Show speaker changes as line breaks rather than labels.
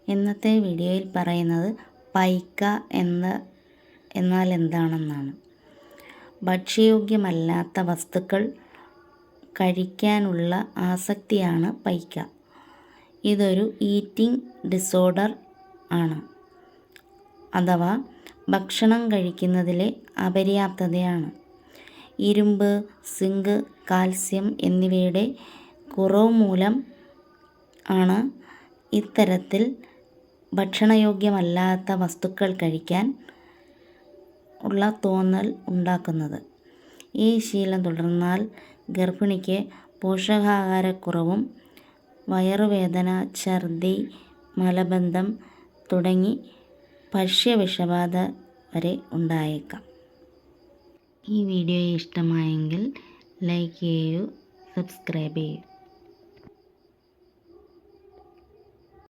ഇന്നത്തെ വീഡിയോയിൽ പറയുന്നത് പൈക്ക എന്നാൽ എന്താണെന്നാണ്. ഭക്ഷ്യയോഗ്യമല്ലാത്ത വസ്തുക്കൾ കഴിക്കാനുള്ള ആസക്തിയാണ് പൈക്ക. ഇതൊരു ഈറ്റിംഗ് ഡിസോർഡർ ആണ്, അഥവാ ഭക്ഷണം കഴിക്കുന്നതിലെ അപര്യാപ്തതയാണ്. ഇരുമ്പ്, സിങ്ക്, കാൽസ്യം എന്നിവയുടെ കുറവ് മൂലം ആണ് ഇത്തരത്തിൽ ഭക്ഷണയോഗ്യമല്ലാത്ത വസ്തുക്കൾ കഴിക്കാൻ ഉള്ള തോന്നൽ ഉണ്ടാക്കുന്നത്. ഈ ശീലം തുടർന്നാൽ ഗർഭിണിക്ക് പോഷകാഹാരക്കുറവും വയറുവേദന, ഛർദി, മലബന്ധം തുടങ്ങി ഭക്ഷ്യവിഷബാധ വരെ ഉണ്ടായേക്കാം. ഈ വീഡിയോ ഇഷ്ടമായെങ്കിൽ ലൈക്ക് ചെയ്യൂ, സബ്സ്ക്രൈബ് ചെയ്യൂ.